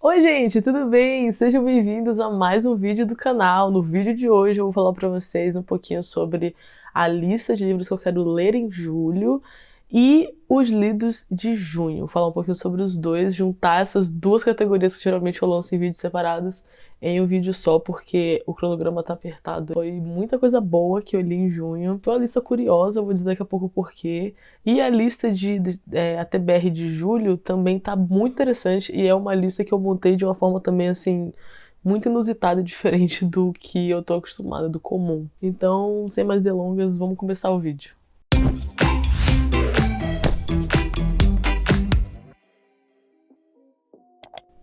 Oi gente, tudo bem? Sejam bem-vindos a mais um vídeo do canal. No vídeo de hoje eu vou falar para vocês um pouquinho sobre a lista de livros que eu quero ler em julho e os lidos de junho. Vou falar um pouquinho sobre os dois, juntar essas duas categorias que geralmente eu lanço em vídeos separados em um vídeo só, porque o cronograma tá apertado. Foi muita coisa boa que eu li em junho. Foi uma lista curiosa, eu vou dizer daqui a pouco o porquê. E a lista de ATBR de julho também tá muito interessante e é uma lista que eu montei de uma forma também, assim, muito inusitada e diferente do que eu tô acostumada, do comum. Então, sem mais delongas, vamos começar o vídeo.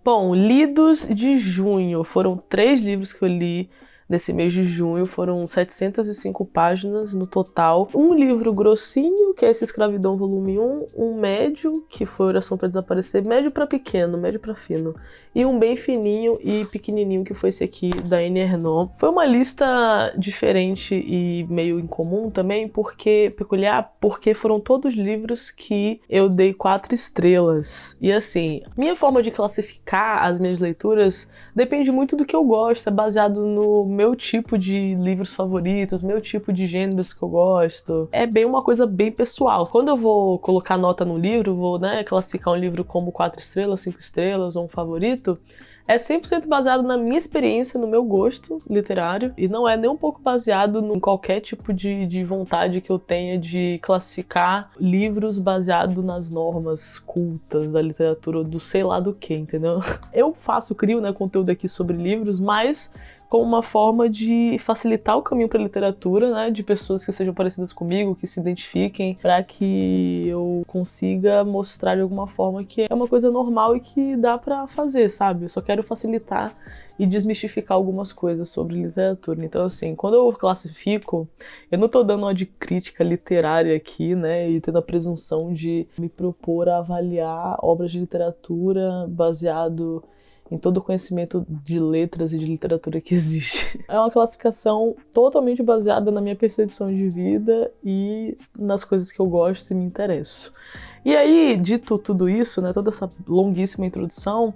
Bom, lidos de junho. Foram 3 livros que eu li nesse mês de junho, foram 705 páginas no total. Um livro grossinho, que é esse Escravidão volume 1, um médio, que foi Oração para Desaparecer, médio para pequeno, médio para fino, e um bem fininho e pequenininho, que foi esse aqui, da Annie Ernaux. Foi uma lista diferente e meio incomum também, peculiar, porque foram todos livros que eu dei 4 estrelas. E assim, minha forma de classificar as minhas leituras depende muito do que eu gosto, é baseado no meu tipo de livros favoritos, meu tipo de gêneros que eu gosto. É bem uma coisa bem pessoal. Quando eu vou colocar nota no livro, vou, classificar um livro como 4 estrelas, 5 estrelas ou um favorito, é 100% baseado na minha experiência, no meu gosto literário, e não é nem um pouco baseado em qualquer tipo de vontade que eu tenha de classificar livros baseado nas normas cultas da literatura, ou do sei lá do que, entendeu? Eu crio, conteúdo aqui sobre livros, mas como uma forma de facilitar o caminho para a literatura, de pessoas que sejam parecidas comigo, que se identifiquem, para que eu consiga mostrar de alguma forma que é uma coisa normal e que dá para fazer, sabe? Eu só quero facilitar e desmistificar algumas coisas sobre literatura. Então, assim, quando eu classifico, eu não tô dando uma de crítica literária aqui, e tendo a presunção de me propor a avaliar obras de literatura baseado em todo o conhecimento de letras e de literatura que existe. É uma classificação totalmente baseada na minha percepção de vida e nas coisas que eu gosto e me interesso. E aí, dito tudo isso, toda essa longuíssima introdução,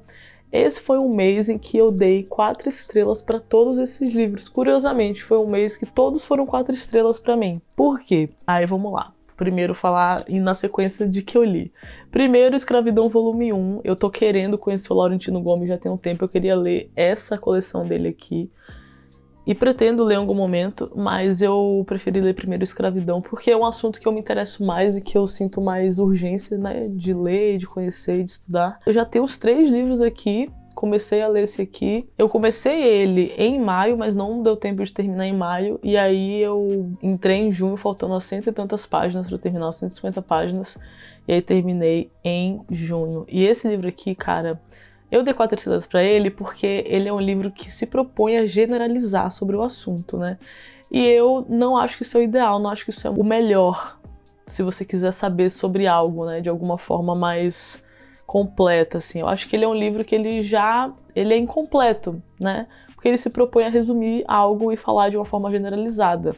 esse foi um mês em que eu dei 4 estrelas para todos esses livros. Curiosamente, foi um mês que todos foram 4 estrelas para mim. Por quê? Aí vamos lá. Primeiro falar na sequência de que eu li. Primeiro, Escravidão volume 1. Eu tô querendo conhecer o Laurentino Gomes já tem um tempo. Eu queria ler essa coleção dele aqui. E pretendo ler em algum momento, mas eu preferi ler primeiro Escravidão, porque é um assunto que eu me interesso mais e que eu sinto mais urgência, de ler, de conhecer e de estudar. Eu já tenho os 3 livros aqui. Comecei a ler esse aqui. Eu comecei ele em maio, mas não deu tempo de terminar em maio. E aí eu entrei em junho, faltando as 100 e tantas páginas para terminar, 150 páginas. E aí terminei em junho. E esse livro aqui, cara, eu dei 4 estrelas para ele porque ele é um livro que se propõe a generalizar sobre o assunto, E eu não acho que isso é o ideal, não acho que isso é o melhor. Se você quiser saber sobre algo, de alguma forma mais completa, assim. Eu acho que ele é um livro que ele é incompleto, Porque ele se propõe a resumir algo e falar de uma forma generalizada.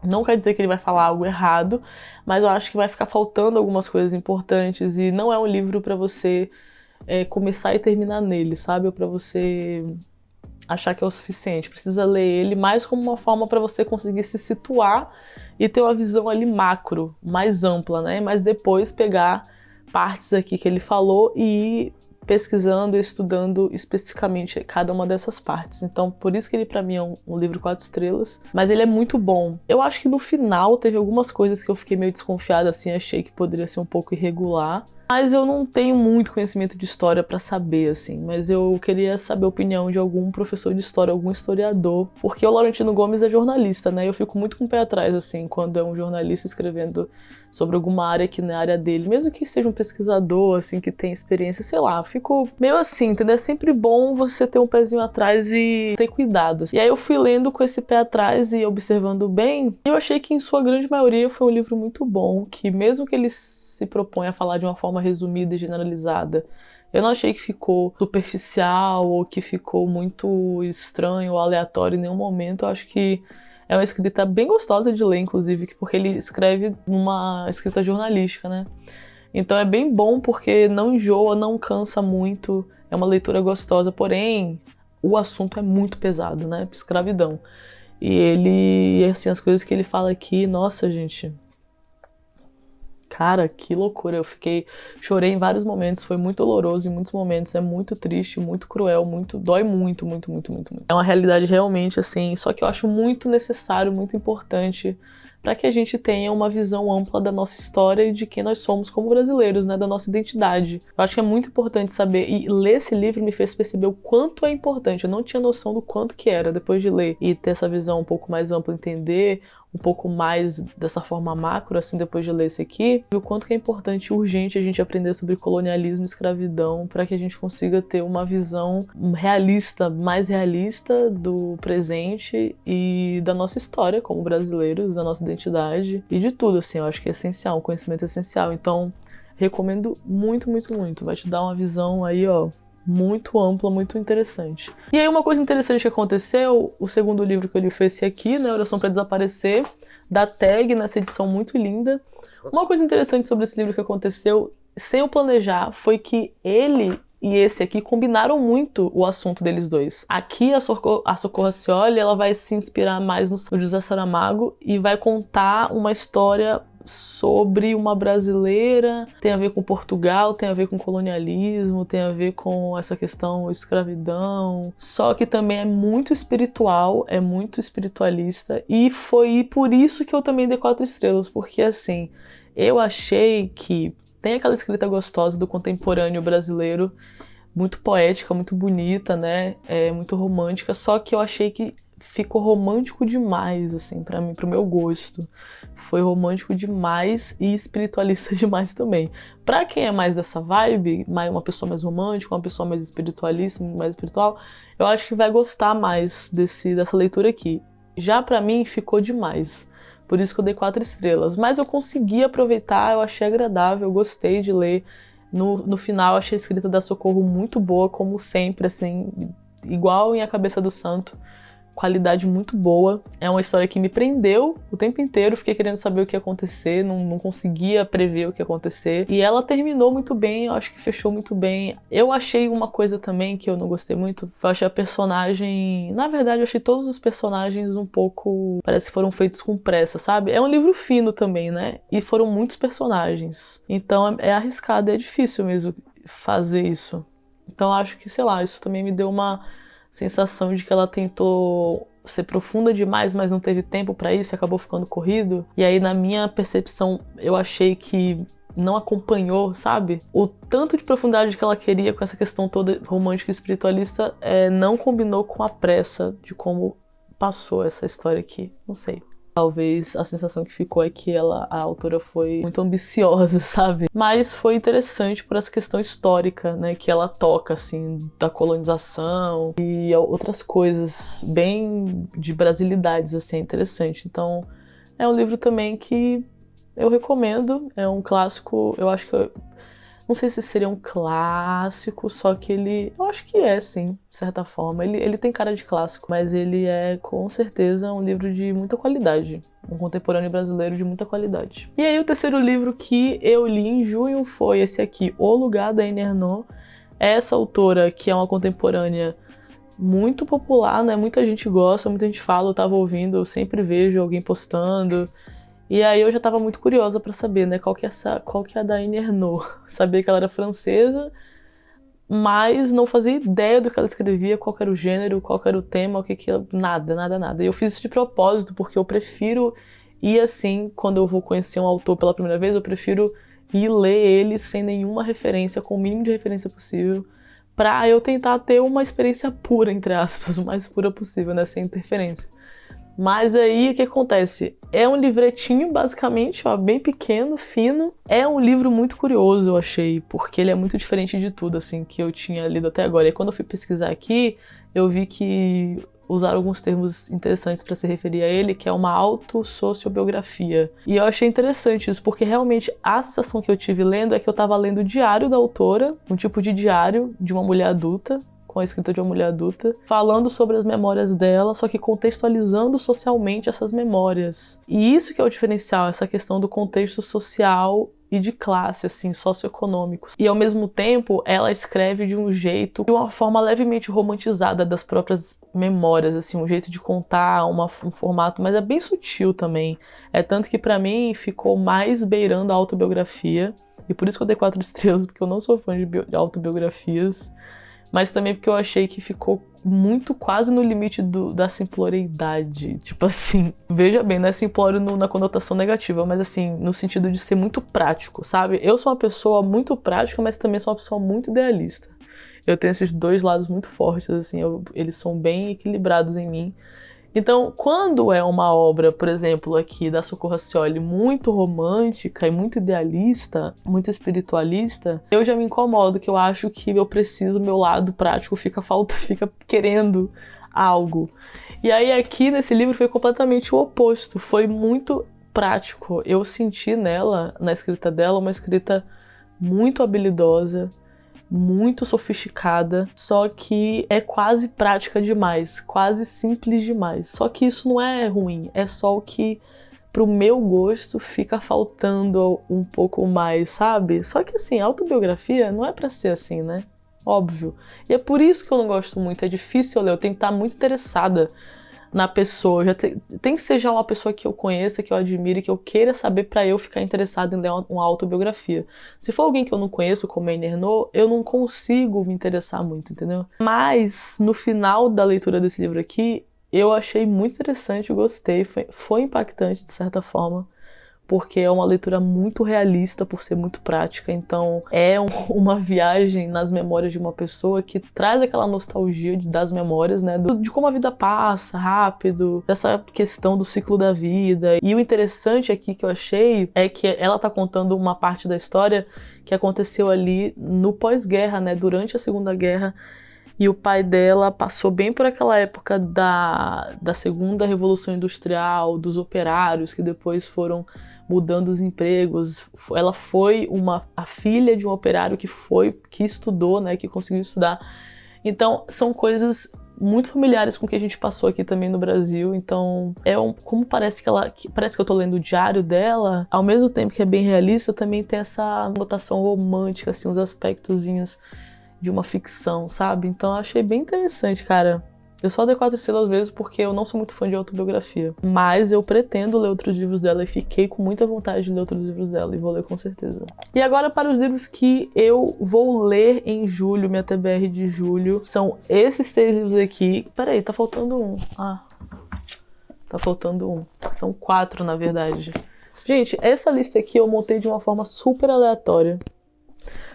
Não quer dizer que ele vai falar algo errado, mas eu acho que vai ficar faltando algumas coisas importantes e não é um livro para você começar e terminar nele, sabe? Ou para você achar que é o suficiente. Precisa ler ele mais como uma forma para você conseguir se situar e ter uma visão ali macro, mais ampla, Mas depois pegar partes aqui que ele falou e ir pesquisando e estudando especificamente cada uma dessas partes. Então, por isso que ele pra mim é um livro 4 estrelas, mas ele é muito bom. Eu acho que no final teve algumas coisas que eu fiquei meio desconfiada, assim, achei que poderia ser um pouco irregular. Mas eu não tenho muito conhecimento de história pra saber, assim. Mas eu queria saber a opinião de algum professor de história, algum historiador. Porque o Laurentino Gomes é jornalista, Eu fico muito com o pé atrás, assim, quando é um jornalista escrevendo sobre alguma área que não é a área dele. Mesmo que seja um pesquisador, assim, que tem experiência, sei lá. Fico meio assim, entendeu? É sempre bom você ter um pezinho atrás e ter cuidado. E aí eu fui lendo com esse pé atrás e observando bem. E eu achei que, em sua grande maioria, foi um livro muito bom. Que mesmo que ele se propõe a falar de uma forma resumida e generalizada, eu não achei que ficou superficial ou que ficou muito estranho ou aleatório em nenhum momento. Eu acho que é uma escrita bem gostosa de ler, inclusive, porque ele escreve numa escrita jornalística, Então é bem bom porque não enjoa, não cansa muito, é uma leitura gostosa, porém o assunto é muito pesado, né? Escravidão. E ele, assim, as coisas que ele fala aqui, nossa, gente, cara, que loucura. Chorei em vários momentos, foi muito doloroso em muitos momentos, é muito triste, muito cruel, dói muito, muito, muito, muito, muito. É uma realidade realmente, assim, só que eu acho muito necessário, muito importante para que a gente tenha uma visão ampla da nossa história e de quem nós somos como brasileiros, né, da nossa identidade. Eu acho que é muito importante saber, e ler esse livro me fez perceber o quanto é importante. Eu não tinha noção do quanto que era, depois de ler e ter essa visão um pouco mais ampla, entender um pouco mais dessa forma macro, assim, depois de ler esse aqui, e o quanto que é importante e urgente a gente aprender sobre colonialismo e escravidão para que a gente consiga ter uma visão realista, mais realista do presente e da nossa história como brasileiros, da nossa identidade e de tudo, assim, eu acho que é essencial, um conhecimento é essencial. Então, recomendo muito, muito, muito. Vai te dar uma visão aí, ó, muito ampla, muito interessante. E aí uma coisa interessante que aconteceu, o segundo livro que eu li foi esse aqui, né, Oração para Desaparecer, da Tag, nessa edição muito linda. Uma coisa interessante sobre esse livro que aconteceu, sem eu planejar, foi que ele e esse aqui combinaram muito o assunto deles dois. Aqui a Socorro Acioli, ela vai se inspirar mais no José Saramago e vai contar uma história sobre uma brasileira, tem a ver com Portugal, tem a ver com colonialismo, tem a ver com essa questão escravidão, só que também é muito espiritual, é muito espiritualista, e foi por isso que eu também dei 4 estrelas, porque assim, eu achei que tem aquela escrita gostosa do contemporâneo brasileiro, muito poética, muito bonita, né, muito romântica, só que eu achei que ficou romântico demais, assim, pra mim, pro meu gosto. Foi romântico demais e espiritualista demais também. Pra quem é mais dessa vibe, uma pessoa mais romântica, uma pessoa mais espiritualista, mais espiritual, eu acho que vai gostar mais dessa leitura aqui. Já pra mim, ficou demais. Por isso que eu dei 4 estrelas. Mas eu consegui aproveitar, eu achei agradável, eu gostei de ler. No final, eu achei a escrita da Socorro muito boa, como sempre, assim, igual em A Cabeça do Santo. Qualidade muito boa. É uma história que me prendeu o tempo inteiro, fiquei querendo saber o que ia acontecer, não conseguia prever o que ia acontecer. E ela terminou muito bem, eu acho que fechou muito bem. Eu achei uma coisa também que eu não gostei muito, eu achei a personagem... Na verdade, eu achei todos os personagens um pouco... Parece que foram feitos com pressa, sabe? É um livro fino também, né? E foram muitos personagens. Então é arriscado, é difícil mesmo fazer isso. Então eu acho que, sei lá, isso também me deu uma sensação de que ela tentou ser profunda demais, mas não teve tempo pra isso e acabou ficando corrido. E aí, na minha percepção, eu achei que não acompanhou, sabe? O tanto de profundidade que ela queria com essa questão toda romântica e espiritualista não combinou com a pressa de como passou essa história aqui. Não sei. Talvez a sensação que ficou é que a autora foi muito ambiciosa, sabe? Mas foi interessante por essa questão histórica, né? Que ela toca, assim, da colonização e outras coisas bem de brasilidades, assim, é interessante. Então, é um livro também que eu recomendo. É um clássico, eu acho que... Não sei se seria um clássico, só que eu acho que é, sim, de certa forma. Ele tem cara de clássico, mas ele é, com certeza, um livro de muita qualidade. Um contemporâneo brasileiro de muita qualidade. E aí, o terceiro livro que eu li em junho foi esse aqui, O Lugar, da Annie Ernaux. Essa autora, que é uma contemporânea muito popular, né? Muita gente gosta, muita gente fala, eu tava ouvindo, eu sempre vejo alguém postando... E aí eu já tava muito curiosa pra saber, né, qual que é a da Annie Ernaux. Sabia que ela era francesa, mas não fazia ideia do que ela escrevia, qual que era o gênero, qual que era o tema, nada. E eu fiz isso de propósito, porque eu prefiro ir assim, quando eu vou conhecer um autor pela primeira vez, eu prefiro ir ler ele sem nenhuma referência, com o mínimo de referência possível, pra eu tentar ter uma experiência pura, entre aspas, o mais pura possível, né, sem interferência. Mas aí, o que acontece? É um livretinho, basicamente, ó, bem pequeno, fino. É um livro muito curioso, eu achei, porque ele é muito diferente de tudo, assim, que eu tinha lido até agora. E quando eu fui pesquisar aqui, eu vi que usaram alguns termos interessantes para se referir a ele, que é uma autossociobiografia. E eu achei interessante isso, porque realmente a sensação que eu tive lendo é que eu tava lendo o diário da autora, um tipo de diário de uma mulher adulta, com a escrita de uma mulher adulta, falando sobre as memórias dela, só que contextualizando socialmente essas memórias. E isso que é o diferencial, essa questão do contexto social e de classe, assim, socioeconômicos. E ao mesmo tempo, ela escreve de um jeito, de uma forma levemente romantizada das próprias memórias, assim, um jeito de contar, um formato, mas é bem sutil também. É tanto que pra mim ficou mais beirando a autobiografia, e por isso que eu dei 4 estrelas, porque eu não sou fã de autobiografias, mas também porque eu achei que ficou muito quase no limite da simploreidade. Tipo assim, veja bem, não é simplório na conotação negativa, mas assim, no sentido de ser muito prático, sabe? Eu sou uma pessoa muito prática, mas também sou uma pessoa muito idealista. Eu tenho esses dois lados muito fortes, assim, eles são bem equilibrados em mim. Então, quando é uma obra, por exemplo, aqui da Socorro Racioli, muito romântica e muito idealista, muito espiritualista, eu já me incomodo, que eu acho que meu lado prático fica querendo algo. E aí aqui nesse livro foi completamente o oposto, foi muito prático. Eu senti nela, na escrita dela, uma escrita muito habilidosa, muito sofisticada, só que é quase prática demais, quase simples demais. Só que isso não é ruim, é só o que pro meu gosto fica faltando um pouco mais, sabe? Só que assim, autobiografia não é pra ser assim, né? Óbvio. E é por isso que eu não gosto muito, é difícil ler, eu tenho que estar muito interessada na pessoa, tem que ser já uma pessoa que eu conheça, que eu admire, que eu queira saber pra eu ficar interessado em ler uma autobiografia. Se for alguém que eu não conheço, como Annie Ernaux, eu não consigo me interessar muito, entendeu? Mas, no final da leitura desse livro aqui, eu achei muito interessante, eu gostei, foi impactante de certa forma, porque é uma leitura muito realista por ser muito prática, então é uma viagem nas memórias de uma pessoa que traz aquela nostalgia das memórias, né, de como a vida passa rápido, dessa questão do ciclo da vida. E o interessante aqui que eu achei é que ela tá contando uma parte da história que aconteceu ali no pós-guerra, né, durante a Segunda Guerra, e o pai dela passou bem por aquela época da segunda Revolução Industrial, dos operários que depois foram mudando os empregos. Ela foi a filha de um operário que estudou, né, que conseguiu estudar. Então, são coisas muito familiares com o que a gente passou aqui também no Brasil. Então, como parece que eu tô lendo o diário dela, ao mesmo tempo que é bem realista, também tem essa notação romântica, assim, uns aspectozinhos de uma ficção, sabe? Então eu achei bem interessante, cara. Eu só dei 4 estrelas mesmo porque eu não sou muito fã de autobiografia. Mas eu pretendo ler outros livros dela e fiquei com muita vontade de ler outros livros dela e vou ler com certeza. E agora para os livros que eu vou ler em julho, minha TBR de julho, são esses 3 livros aqui. Peraí, tá faltando um. Tá faltando um. São 4, na verdade. Gente, essa lista aqui eu montei de uma forma super aleatória,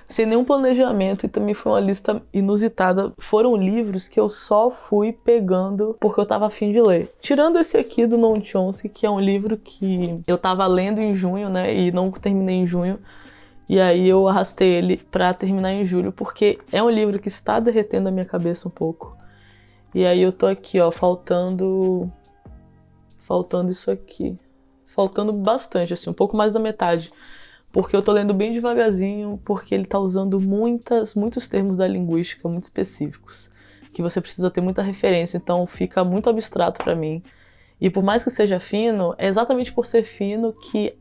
sem nenhum planejamento, e também foi uma lista inusitada. Foram livros que eu só fui pegando porque eu tava a fim de ler. Tirando esse aqui do Noam Chomsky, que é um livro que eu tava lendo em junho, né, e não terminei em junho. E aí eu arrastei ele pra terminar em julho, porque é um livro que está derretendo a minha cabeça um pouco. E aí eu tô aqui, ó, faltando isso aqui. Faltando bastante, assim, um pouco mais da metade. Porque eu tô lendo bem devagarzinho, porque ele tá usando muitos termos da linguística muito específicos, que você precisa ter muita referência, então fica muito abstrato pra mim. E por mais que seja fino, é exatamente por ser fino que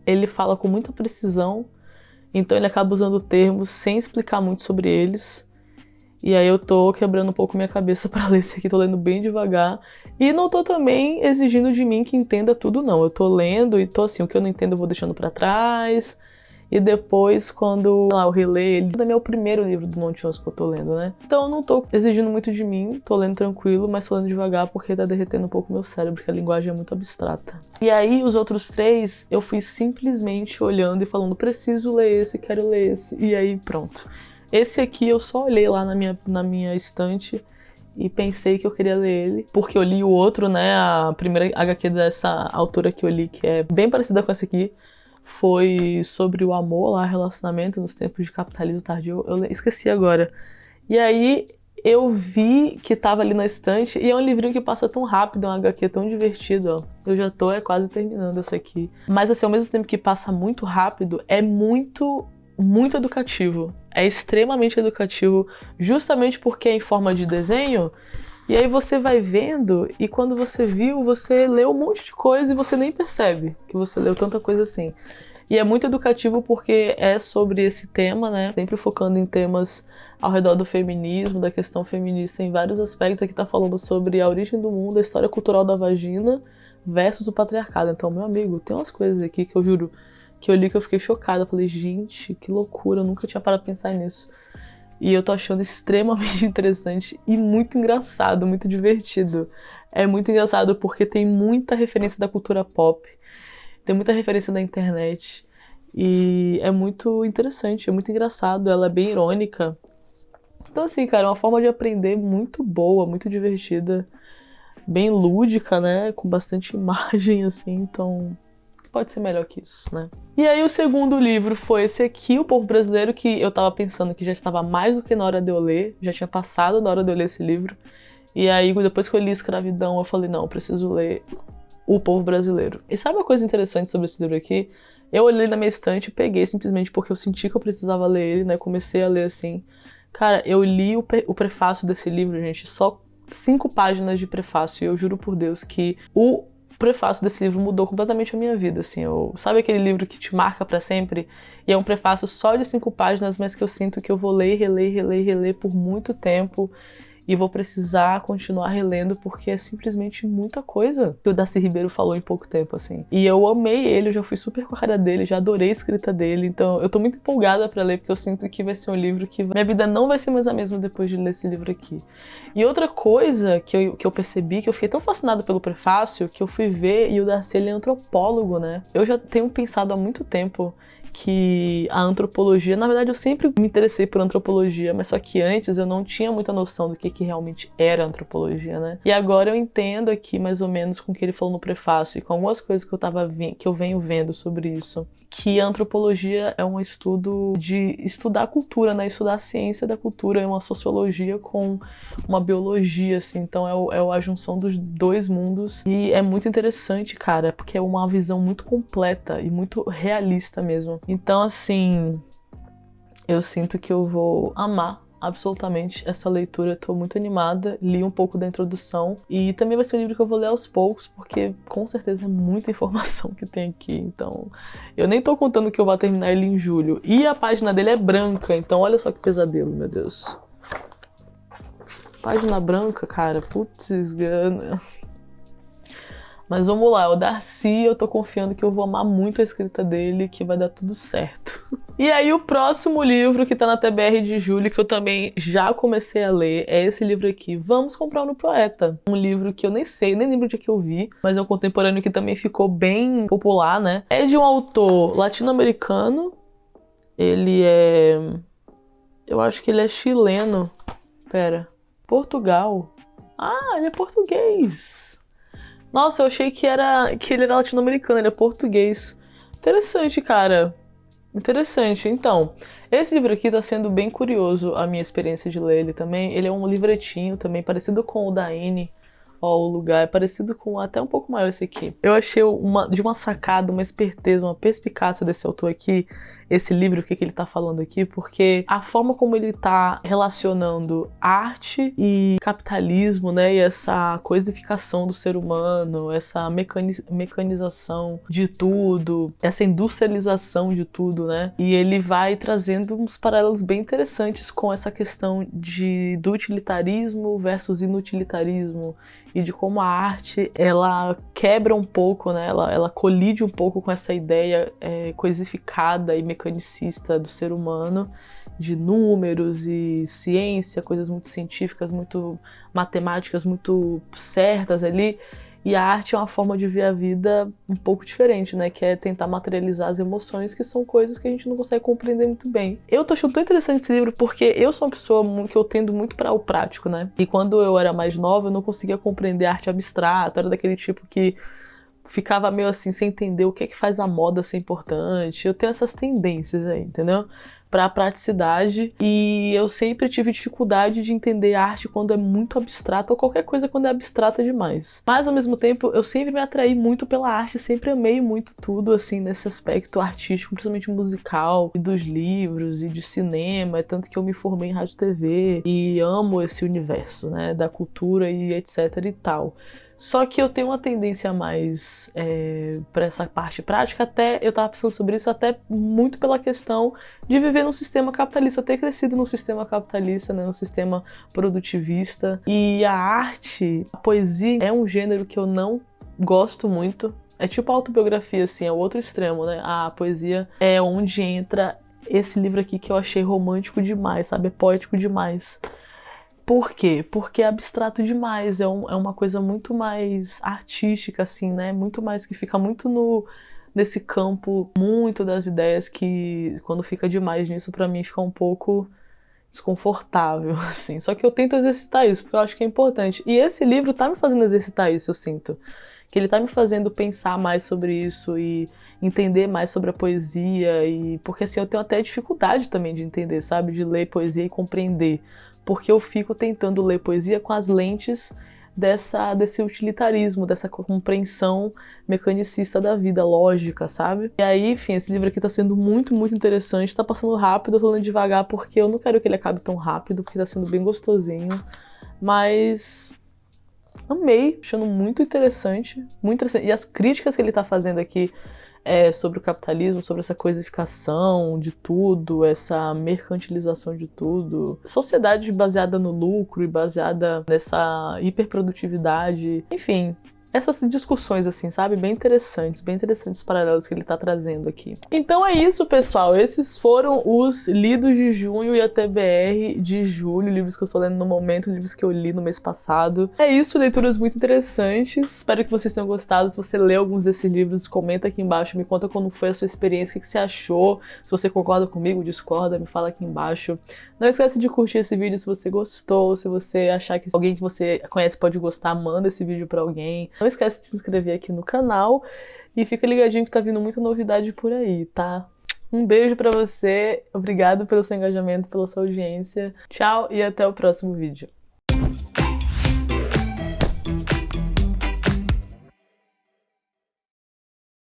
ele fala com muita precisão, então ele acaba usando termos sem explicar muito sobre eles. E aí eu tô quebrando um pouco minha cabeça pra ler esse aqui, tô lendo bem devagar. E não tô também exigindo de mim que entenda tudo, não. Eu tô lendo e tô assim, o que eu não entendo eu vou deixando pra trás. E depois, quando eu releio ele, também é o primeiro livro do Noam Chomsky que eu tô lendo, né? Então eu não tô exigindo muito de mim, tô lendo tranquilo, mas tô lendo devagar porque tá derretendo um pouco meu cérebro, porque a linguagem é muito abstrata. E aí, os outros 3, eu fui simplesmente olhando e falando, preciso ler esse, quero ler esse. E aí, pronto. Esse aqui eu só olhei lá na minha estante e pensei que eu queria ler ele, porque eu li o outro, né, a primeira HQ dessa autora que eu li, que é bem parecida com essa aqui, foi sobre o amor lá, relacionamento nos tempos de capitalismo tardio, eu esqueci agora. E aí eu vi que tava ali na estante, e é um livrinho que passa tão rápido, é um HQ tão divertido, ó. Eu já tô quase terminando essa aqui. Mas assim, ao mesmo tempo que passa muito rápido, é muito educativo. É extremamente educativo, justamente porque é em forma de desenho, e aí você vai vendo, e quando você viu, você leu um monte de coisa e você nem percebe que você leu tanta coisa assim. E é muito educativo porque é sobre esse tema, né? Sempre focando em temas ao redor do feminismo, da questão feminista em vários aspectos. Aqui tá falando sobre a origem do mundo, a história cultural da vagina versus o patriarcado. Então, meu amigo, tem umas coisas aqui que eu juro que eu li que eu fiquei chocada. Eu falei, gente, que loucura, eu nunca tinha parado pra pensar nisso. E eu tô achando extremamente interessante e muito engraçado, muito divertido. É muito engraçado porque tem muita referência da cultura pop, tem muita referência da internet. E é muito interessante, é muito engraçado, ela é bem irônica. Então assim, cara, é uma forma de aprender muito boa, muito divertida, bem lúdica, né? Com bastante imagem, assim, então pode ser melhor que isso, né? E aí o segundo livro foi esse aqui, O Povo Brasileiro, que eu tava pensando que já estava mais do que na hora de eu ler, já tinha passado da hora de eu ler esse livro. E aí depois que eu li Escravidão, eu falei, não, eu preciso ler O Povo Brasileiro. E sabe uma coisa interessante sobre esse livro aqui? Eu olhei na minha estante e peguei simplesmente porque eu senti que eu precisava ler ele, né? Comecei a ler assim. Cara, eu li o prefácio desse livro, gente, só 5 páginas de prefácio, e eu juro por Deus que o prefácio desse livro mudou completamente a minha vida, assim. Sabe aquele livro que te marca pra sempre? E é um prefácio só de 5 páginas, mas que eu sinto que eu vou ler, reler por muito tempo. E vou precisar continuar relendo porque é simplesmente muita coisa que o Darcy Ribeiro falou em pouco tempo, assim. E eu amei ele, eu já fui super com a cara dele, já adorei a escrita dele. Então eu tô muito empolgada pra ler porque eu sinto que vai ser um livro que minha vida não vai ser mais a mesma depois de ler esse livro aqui. E outra coisa que eu percebi, que eu fiquei tão fascinada pelo prefácio, que eu fui ver, e o Darcy, ele é antropólogo, né? Eu já tenho pensado há muito tempo que a antropologia, na verdade eu sempre me interessei por antropologia, mas só que antes eu não tinha muita noção do que realmente era antropologia, né? E agora eu entendo aqui mais ou menos com o que ele falou no prefácio e com algumas coisas que eu venho vendo sobre isso, que a antropologia é um estudo de estudar a cultura, né? Estudar a ciência da cultura, é uma sociologia com uma biologia, assim. Então é a junção dos dois mundos. E é muito interessante, cara, porque é uma visão muito completa e muito realista mesmo. Então, assim, eu sinto que eu vou amar absolutamente essa leitura, eu tô muito animada, li um pouco da introdução e também vai ser um livro que eu vou ler aos poucos, porque com certeza é muita informação que tem aqui, então eu nem tô contando que eu vou terminar ele em julho. E a página dele é branca, então olha só que pesadelo, meu Deus. Página branca, cara, putz, gana. Mas vamos lá, o Darcy, eu tô confiando que eu vou amar muito a escrita dele, que vai dar tudo certo. E aí o próximo livro que tá na TBR de julho, que eu também já comecei a ler, é esse livro aqui, Vamos Comprar no Poeta. Um livro que eu nem sei, nem lembro de que eu vi, mas é um contemporâneo que também ficou bem popular, né? É de um autor latino-americano, ele é... eu acho que ele é chileno. Pera, Portugal. Ah, ele é português. Nossa, eu achei que ele era latino-americano, ele é português. Interessante, cara. Interessante. Então, esse livro aqui tá sendo bem curioso, a minha experiência de ler ele também. Ele é um livretinho também, parecido com o da Anne. Ó, o lugar é parecido com até um pouco maior esse aqui. Eu achei de uma sacada, uma esperteza, uma perspicácia desse autor aqui, esse livro, o que ele tá falando aqui, porque a forma como ele tá relacionando arte e capitalismo, né, e essa coisificação do ser humano, essa mecanização de tudo, essa industrialização de tudo, né, e ele vai trazendo uns paralelos bem interessantes com essa questão do utilitarismo versus inutilitarismo, e de como a arte, ela quebra um pouco, né? Ela colide um pouco com essa ideia coisificada e mecanicista do ser humano, de números e ciência, coisas muito científicas, muito matemáticas, muito certas ali. E a arte é uma forma de ver a vida um pouco diferente, né? Que é tentar materializar as emoções, que são coisas que a gente não consegue compreender muito bem. Eu tô achando tão interessante esse livro porque eu sou uma pessoa que eu tendo muito para o prático, né? E quando eu era mais nova, eu não conseguia compreender arte abstrata, era daquele tipo que ficava meio assim, sem entender o que é que faz a moda ser importante. Eu tenho essas tendências aí, entendeu? pra praticidade, e eu sempre tive dificuldade de entender arte quando é muito abstrata, ou qualquer coisa quando é abstrata demais. Mas, ao mesmo tempo, eu sempre me atraí muito pela arte, sempre amei muito tudo, assim, nesse aspecto artístico, principalmente musical, e dos livros, e de cinema, tanto que eu me formei em rádio e TV, e amo esse universo, né, da cultura e etc e tal. Só que eu tenho uma tendência mais para essa parte prática, até eu tava pensando sobre isso, até muito pela questão de viver num sistema capitalista, ter crescido num sistema capitalista, né, num sistema produtivista. E a arte, a poesia é um gênero que eu não gosto muito. É tipo autobiografia, assim, é o outro extremo, né? A poesia é onde entra esse livro aqui que eu achei romântico demais, sabe? É poético demais. Por quê? Porque é abstrato demais, é uma coisa muito mais artística, assim, né? Muito mais que fica muito nesse campo, muito das ideias que, quando fica demais nisso, pra mim fica um pouco desconfortável, assim. Só que eu tento exercitar isso, porque eu acho que é importante. E esse livro tá me fazendo exercitar isso, eu sinto. Que ele tá me fazendo pensar mais sobre isso e entender mais sobre a poesia, e porque assim, eu tenho até dificuldade também de entender, sabe? De ler poesia e compreender. Porque eu fico tentando ler poesia com as lentes desse utilitarismo, dessa compreensão mecanicista da vida, lógica, sabe? E aí, enfim, esse livro aqui tá sendo muito, muito interessante, tá passando rápido, eu tô lendo devagar porque eu não quero que ele acabe tão rápido, porque tá sendo bem gostosinho, mas amei, achando muito interessante, muito interessante. E as críticas que ele tá fazendo aqui sobre o capitalismo, sobre essa coisificação de tudo, essa mercantilização de tudo, sociedade baseada no lucro e baseada nessa hiperprodutividade, enfim, essas discussões, assim, sabe? Bem interessantes os paralelos que ele tá trazendo aqui. Então é isso, pessoal. Esses foram os lidos de junho e a TBR de julho, livros que eu estou lendo no momento, livros que eu li no mês passado. É isso, leituras muito interessantes. Espero que vocês tenham gostado. Se você leu alguns desses livros, comenta aqui embaixo, me conta como foi a sua experiência, o que você achou. Se você concorda comigo, discorda, me fala aqui embaixo. Não esquece de curtir esse vídeo se você gostou, se você achar que alguém que você conhece pode gostar, manda esse vídeo pra alguém. Não esquece de se inscrever aqui no canal e fica ligadinho que tá vindo muita novidade por aí, tá? Um beijo pra você, obrigado pelo seu engajamento, pela sua audiência. Tchau e até o próximo vídeo.